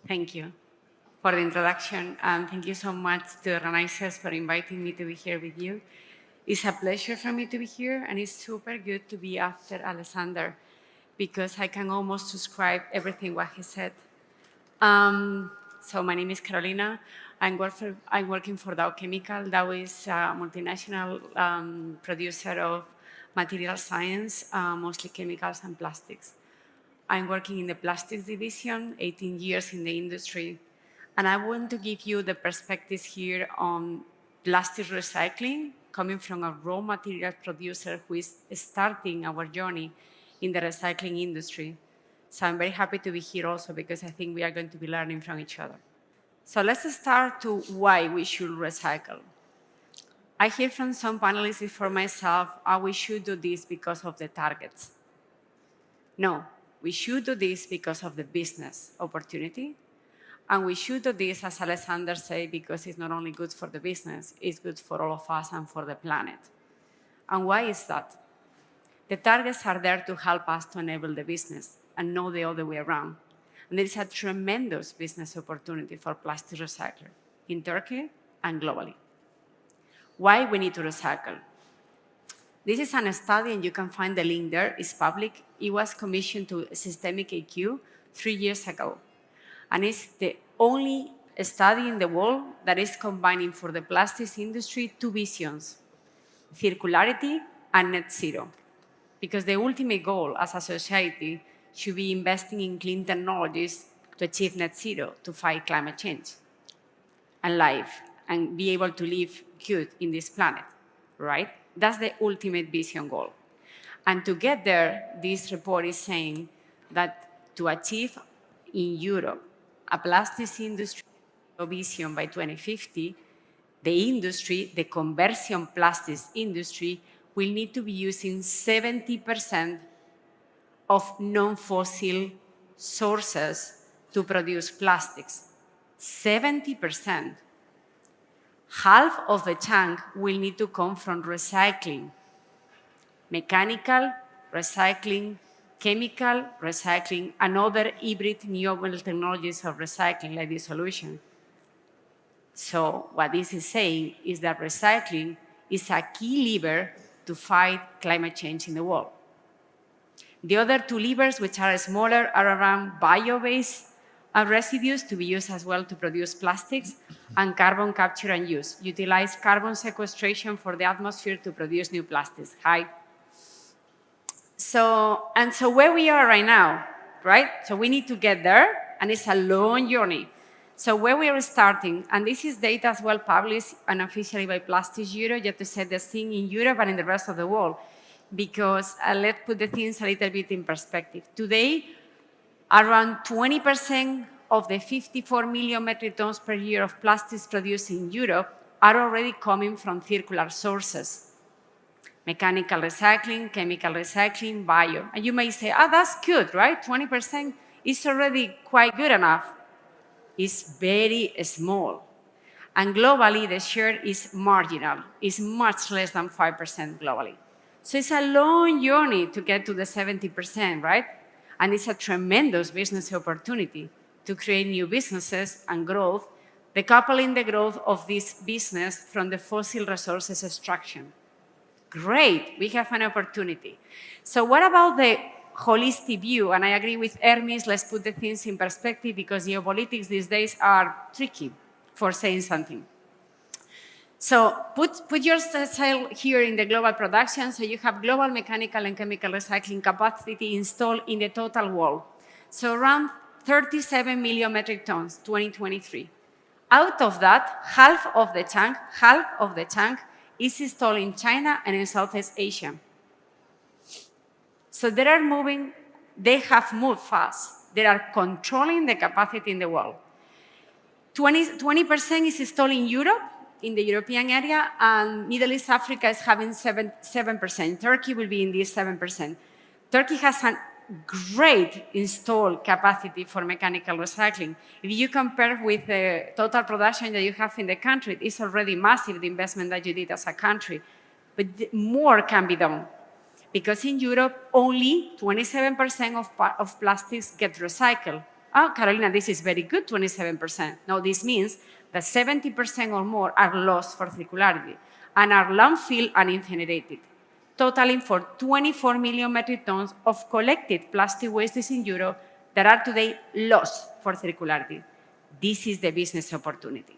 Thank you for the introduction, and thank you so much to the organizers for inviting me to be here with you. It's a pleasure for me to be here, and it's super good to be after Alexander because I can almost subscribe everything what he said. So my name is Carolina. I'm working for Dow Chemical. Dow is a multinational producer of material science, mostly chemicals and plastics. I'm working in the plastics division, 18 years in the industry. And I want to give you the perspectives here on plastic recycling, coming from a raw material producer who is starting our journey in the recycling industry. So I'm very happy to be here also because I think we are going to be learning from each other. So let's start to why we should recycle. I hear from some panelists before myself, we should do this because of the targets. No, we should do this because of the business opportunity. And we should do this, as Alexander said, because it's not only good for the business, it's good for all of us and for the planet. And why is that? The targets are there to help us to enable the business and not the other way around. And there is a tremendous business opportunity for plastic recycling in Turkey and globally. Why we need to recycle? This is a study, and you can find the link there. It's public. It was commissioned to Systemic IQ 3 years ago. And it's the only study in the world that is combining for the plastics industry two visions, circularity and net zero. Because the ultimate goal as a society should be investing in clean technologies to achieve net zero, to fight climate change and life, and be able to live good in this planet, right? That's the ultimate vision goal. And to get there, this report is saying that to achieve in Europe a plastics industry vision by 2050, the industry, the conversion plastics industry, will need to be using 70% of non-fossil sources to produce plastics. 70%. Half of the chunk will need to come from recycling, mechanical recycling, chemical recycling, and other hybrid renewable technologies of recycling like dissolution. So what this is saying is that recycling is a key lever to fight climate change in the world. The other two levers, which are smaller, are around bio-based residues to be used as well to produce plastics, and carbon capture and use. Utilize carbon sequestration for the atmosphere to produce new plastics. So where we are right now, right? So we need to get there, and it's a long journey. So where we are starting, and this is data as well published unofficially by Plastics Europe, just to set the scene in Europe and in the rest of the world, because let's put the things a little bit in perspective. Today, around 20% of the 54 million metric tons per year of plastics produced in Europe are already coming from circular sources. Mechanical recycling, chemical recycling, bio. And you may say, that's good, right? 20% is already quite good enough. It's very small. And globally, the share is marginal. It's much less than 5% globally. So it's a long journey to get to the 70%, right? And it's a tremendous business opportunity to create new businesses and growth, decoupling the growth of this business from the fossil resources extraction. Great, we have an opportunity. So what about the holistic view? And I agree with Hermes, let's put the things in perspective because geopolitics these days are tricky for saying something. So put yourself here in the global production, so you have global mechanical and chemical recycling capacity installed in the total world. So around 37 million metric tons, 2023. Out of that, half of the chunk is installed in China and in Southeast Asia. So they have moved fast. They are controlling the capacity in the world. 20% is installed in Europe, in the European area, and Middle East Africa is having 7%. Turkey will be in this 7%. Turkey has a great installed capacity for mechanical recycling. If you compare with the total production that you have in the country, it's already massive, the investment that you did as a country. But more can be done. Because in Europe, only 27% of plastics get recycled. Oh, Carolina, this is very good, 27%. No, this means that 70% or more are lost for circularity and are landfill and incinerated, totaling for 24 million metric tons of collected plastic wastes in Europe that are today lost for circularity. This is the business opportunity.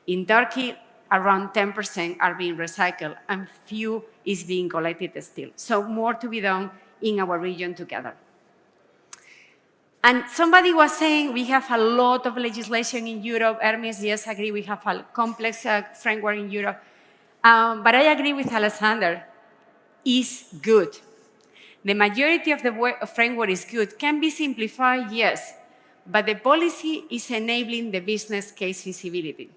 In Turkey, around 10% are being recycled and few is being collected still. So more to be done in our region together. And somebody was saying we have a lot of legislation in Europe. Hermes, yes, I agree, we have a complex framework in Europe. But I agree with Alexander, is good. The majority of the framework is good. Can be simplified, yes, but the policy is enabling the business case feasibility.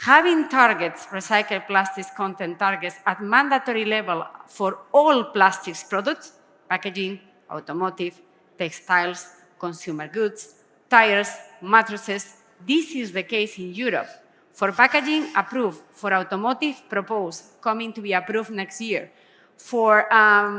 Having targets, recycled plastics content targets at mandatory level for all plastics products, packaging, automotive, textiles, consumer goods, tires, mattresses. This is the case in Europe. For packaging, approved. For automotive, proposed, coming to be approved next year. For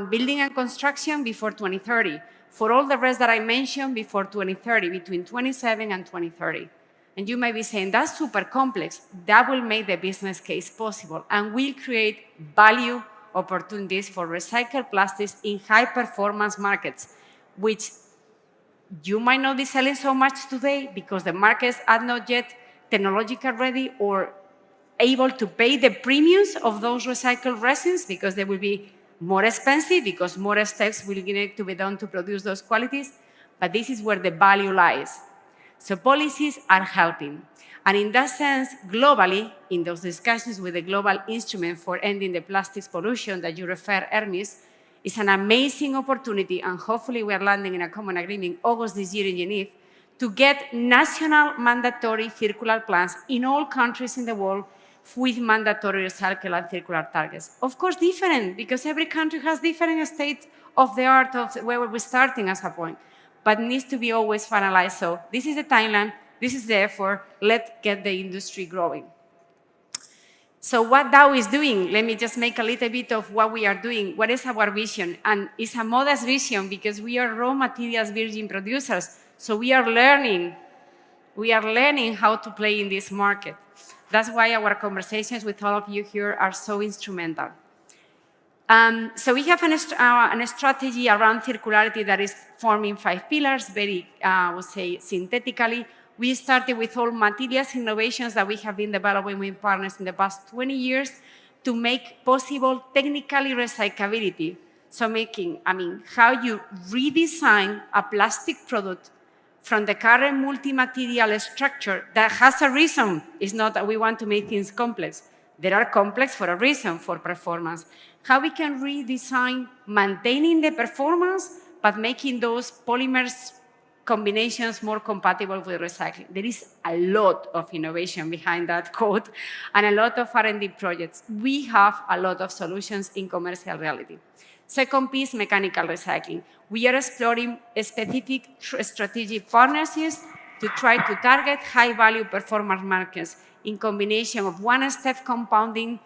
building and construction, before 2030. For all the rest that I mentioned, before 2030, between 27 and 2030. And you may be saying, that's super complex. That will make the business case possible and will create value opportunities for recycled plastics in high-performance markets, which you might not be selling so much today because the markets are not yet technologically ready or able to pay the premiums of those recycled resins because they will be more expensive because more steps will need to be done to produce those qualities. But this is where the value lies. So policies are helping. And in that sense, globally, in those discussions with the Global Instrument for Ending the Plastics Pollution that you refer, Hermes, is an amazing opportunity, and hopefully we are landing in a common agreement August this year in Geneva, to get national mandatory circular plans in all countries in the world with mandatory recycle and circular targets. Of course, different, because every country has different state of the art of where we're starting as a point, but needs to be always finalized. So this is the timeline, this is the effort, let's get the industry growing. So what Dow is doing, let me just make a little bit of what we are doing. What is our vision? And it's a modest vision because we are raw materials virgin producers. So we are learning how to play in this market. That's why our conversations with all of you here are so instrumental. So we have a strategy around circularity that is forming 5 pillars, very, I would say, synthetically. We started with all materials innovations that we have been developing with partners in the past 20 years to make possible technically recyclability. So how you redesign a plastic product from the current multi-material structure that has a reason. It's not that we want to make things complex. They are complex for a reason, for performance. How we can redesign maintaining the performance, but making those polymers combinations more compatible with recycling. There is a lot of innovation behind that code and a lot of R&D projects. We have a lot of solutions in commercial reality. Second piece, mechanical recycling. We are exploring specific strategic partnerships to try to target high-value performance markets in combination of one-step compounding,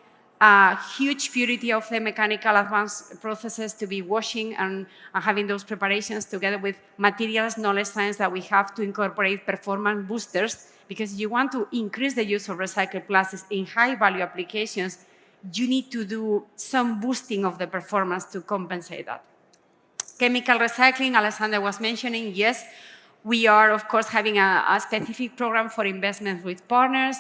huge purity of the mechanical advanced processes to be washing and having those preparations together with materials knowledge science that we have to incorporate performance boosters, because you want to increase the use of recycled plastics in high-value applications, you need to do some boosting of the performance to compensate that. Chemical recycling, Alexander was mentioning, yes, we are, of course, having a specific program for investments with partners.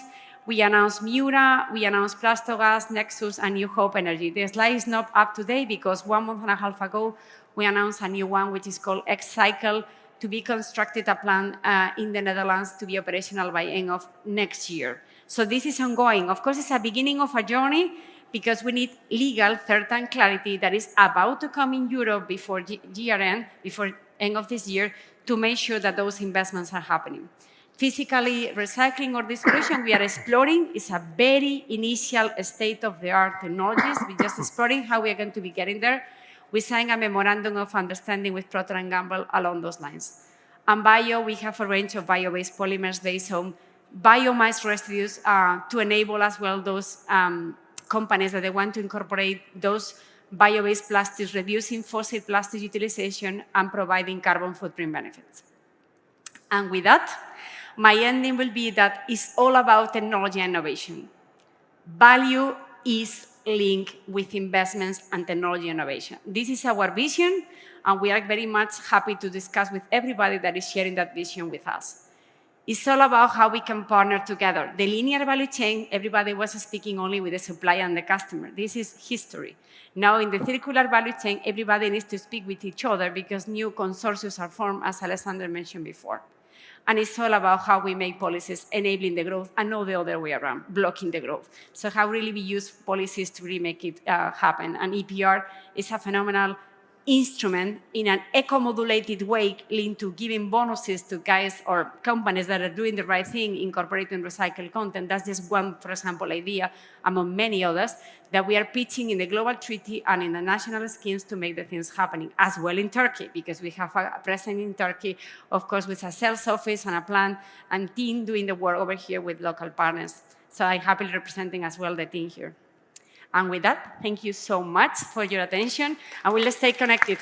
We announced Miura, we announced Plastogas, Nexus, and New Hope Energy. The slide is not up to date because 1.5 months ago, we announced a new one, which is called X-Cycle, to be constructed a plant in the Netherlands to be operational by end of next year. So this is ongoing. Of course, it's a beginning of a journey because we need legal certain clarity that is about to come in Europe before year-end, before end of this year, to make sure that those investments are happening. Physically recycling or dissolution, we are exploring. It's a very initial state-of-the-art technologies. We're just exploring how we are going to be getting there. We signed a memorandum of understanding with Procter & Gamble along those lines. And bio, we have a range of bio-based polymers based on biomass residues to enable as well those companies that they want to incorporate those bio-based plastics, reducing fossil plastic utilization and providing carbon footprint benefits. And with that, my ending will be that it's all about technology and innovation. Value is linked with investments and technology innovation. This is our vision, and we are very much happy to discuss with everybody that is sharing that vision with us. It's all about how we can partner together. The linear value chain, everybody was speaking only with the supplier and the customer. This is history. Now in the circular value chain, everybody needs to speak with each other because new consortia are formed, as Alexander mentioned before. And it's all about how we make policies enabling the growth and not the other way around, blocking the growth. So how really we use policies to really make it happen. And EPR is a phenomenal instrument in an eco-modulated way linked to giving bonuses to guys or companies that are doing the right thing, incorporating recycled content. That's just one, for example, idea among many others that we are pitching in the global treaty and in the national schemes to make the things happening, as well in Turkey, because we have a presence in Turkey, of course, with a sales office and a plant and team doing the work over here with local partners. So I'm happily representing as well the team here. And with that, thank you so much for your attention, and let's stay connected.